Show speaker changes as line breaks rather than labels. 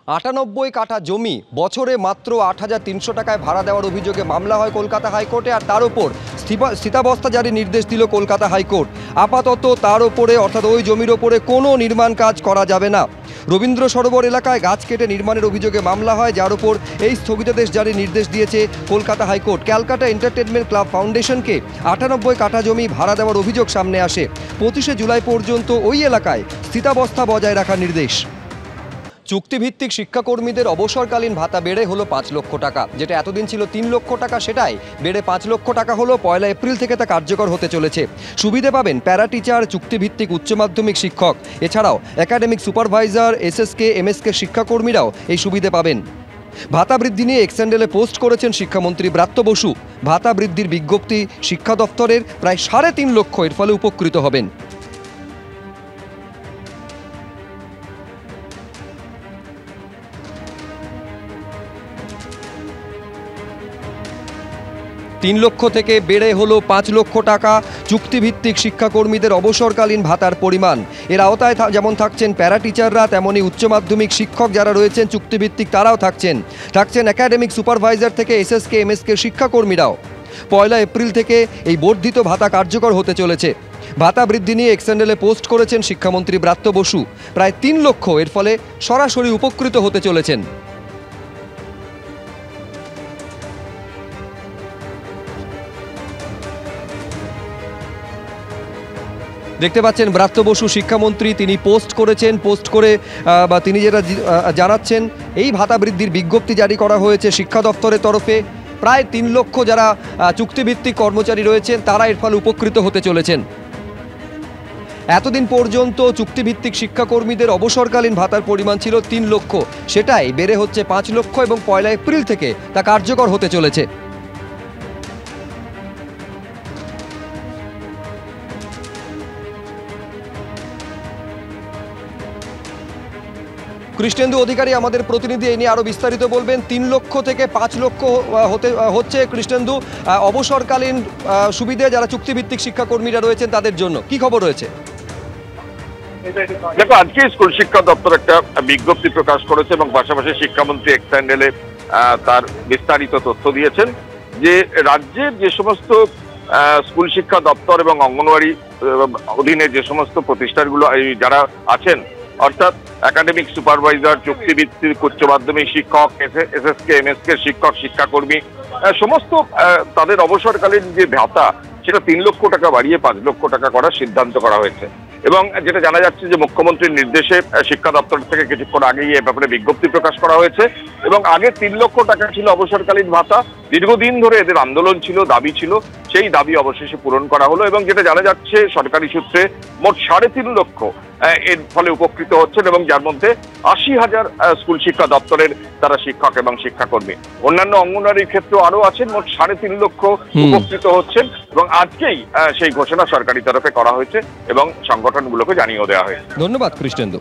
৯৮ কাঠা জমি বছরে মাত্র ৮,৩০০ টাকায় ভাড়া দেওয়ার অভিযোগে মামলা হয় কলকাতা হাইকোর্টে। আর তার উপর স্থিতাবস্থা জারির নির্দেশ দিল কলকাতা হাইকোর্ট। আপাতত তার ওপরে অর্থাৎ ওই জমির ওপরে কোনো নির্মাণ কাজ করা যাবে না। রবীন্দ্র সরোবর এলাকায় গাছ কেটে নির্মাণের অভিযোগে মামলা হয়, যার উপর এই স্থগিতাদেশ জারির নির্দেশ দিয়েছে Kolkata high court. Calcutta entertainment club ফাউন্ডেশনকে ৯৮ কাঠা জমি ভাড়া দেওয়ার অভিযোগ সামনে আসে। ২৫শে জুলাই পর্যন্ত ওই এলাকায় স্থিতাবস্থা বজায় রাখার নির্দেশ। চুক্তিভিত্তিক শিক্ষাকর্মীদের অবসরকালীন ভাতা বেড়ে হলো ৫ লক্ষ টাকা। যেটা এতদিন ছিল ৩ লক্ষ টাকা, সেটাই বেড়ে ৫ লক্ষ টাকা হলো। ১ এপ্রিল থেকে তা কার্যকর হতে চলেছে। সুবিধে পাবেন প্যারা টিচার, চুক্তিভিত্তিক উচ্চ মাধ্যমিক শিক্ষক, এছাড়াও একাডেমিক সুপারভাইজার, এসএসকে, এমএসকে শিক্ষাকর্মীরাও এই সুবিধে পাবেন। ভাতা বৃদ্ধি নিয়ে এক্সএন্ডেলে পোস্ট করেছেন শিক্ষামন্ত্রী ব্রাত্য বসু। ভাতা বৃদ্ধির বিজ্ঞপ্তি শিক্ষা দফতরের, প্রায় ৩.৫ লক্ষ এর ফলে উপকৃত হবেন। তিন লক্ষ থেকে বেড়ে হলো ৫ লক্ষ টাকা চুক্তিভিত্তিক শিক্ষাকর্মীদের অবসরকালীন ভাতার পরিমাণ। এর আওতায় যেমন থাকছেন প্যারা টিচাররা, তেমনই উচ্চ মাধ্যমিক শিক্ষক যারা রয়েছেন চুক্তিভিত্তিক তারাও থাকছেন একাডেমিক সুপারভাইজার থেকে এসএসকে, এমএসকে শিক্ষাকর্মীরাও। ১ এপ্রিল থেকে এই বর্ধিত ভাতা কার্যকর হতে চলেছে। ভাতা বৃদ্ধি নিয়ে এক্সএন্ডেলে পোস্ট করেছেন শিক্ষামন্ত্রী ব্রাত্য বসু। প্রায় ৩ লক্ষ এর ফলে সরাসরি উপকৃত হতে চলেছেন। দেখতে পাচ্ছেন ব্রাত্য বসু শিক্ষামন্ত্রী, তিনি পোস্ট করেছেন। পোস্ট করে বা তিনি যেটা জানাচ্ছেন, এই ভাতা বৃদ্ধির বিজ্ঞপ্তি জারি করা হয়েছে শিক্ষা দপ্তরের তরফে। প্রায় ৩ লক্ষ যারা চুক্তিভিত্তিক কর্মচারী রয়েছেন তারা এর ফলে উপকৃত হতে চলেছেন। এতদিন পর্যন্ত চুক্তিভিত্তিক শিক্ষাকর্মীদের অবসরকালীন ভাতার পরিমাণ ছিল ৩ লক্ষ, সেটাই বেড়ে হচ্ছে ৫ লক্ষ এবং ১ এপ্রিল থেকে তা কার্যকর হতে চলেছে। কৃষ্ণেন্দু অধিকারী আমাদের প্রতিনিধি এই নিয়ে আরো বিস্তারিত বলবেন। ৩ লক্ষ থেকে ৫ লক্ষ হচ্ছে কৃষ্ণেন্দু অবসরকালীন সুবিধে যারা চুক্তিভিত্তিক শিক্ষাকর্মীরা রয়েছেন তাদের জন্য, কি খবর রয়েছে?
দেখো, আজকে স্কুল শিক্ষা দপ্তর একটা বিজ্ঞপ্তি প্রকাশ করেছে এবং পাশাপাশি শিক্ষামন্ত্রী এক্সএন্ডেলে তার বিস্তারিত তথ্য দিয়েছেন যে রাজ্যের যে সমস্ত স্কুল শিক্ষা দপ্তর এবং অঙ্গনওয়াড়ি অধীনে যে সমস্ত প্রতিষ্ঠানগুলো যারা আছেন, অর্থাৎ একাডেমিক সুপারভাইজার, চুক্তিভিত্তিক উচ্চ মাধ্যমিক শিক্ষক, এসএসকে, এমএসকে শিক্ষক, শিক্ষাকর্মী, সমস্ত তাদের অবসরকালীন যে ভাতা সেটা ৩ লক্ষ টাকা বাড়িয়ে ৫ লক্ষ টাকা করার সিদ্ধান্ত করা হয়েছে। এবং যেটা জানা যাচ্ছে যে মুখ্যমন্ত্রীর নির্দেশে শিক্ষা দপ্তর থেকে কিছুক্ষণ আগেই এ ব্যাপারে বিজ্ঞপ্তি প্রকাশ করা হয়েছে। এবং আগে ৩ লক্ষ টাকা ছিল অবসরকালীন ভাতা। দীর্ঘদিন ধরে এদের আন্দোলন ছিল, দাবি ছিল, সেই দাবি অবশেষে পূরণ করা হলো। এবং যেটা জানা যাচ্ছে সরকারি সূত্রে মোট ৩.৫ লক্ষ এর ফলে উপকৃত হচ্ছেন এবং যার মধ্যে ৮০,০০০ স্কুল শিক্ষা দপ্তরের তারা শিক্ষক এবং শিক্ষাকর্মী। অন্যান্য অঙ্গনওয়াড়ির ক্ষেত্রেও আরো আছেন, মোট ৩.৫ লক্ষ উপকৃত হচ্ছেন। এবং আজকেই সেই ঘোষণা সরকারি তরফে করা হয়েছে এবং সংগঠনগুলোকে জানিয়ে দেওয়া হয়েছে।
ধন্যবাদ কৃষ্ণেন্দু।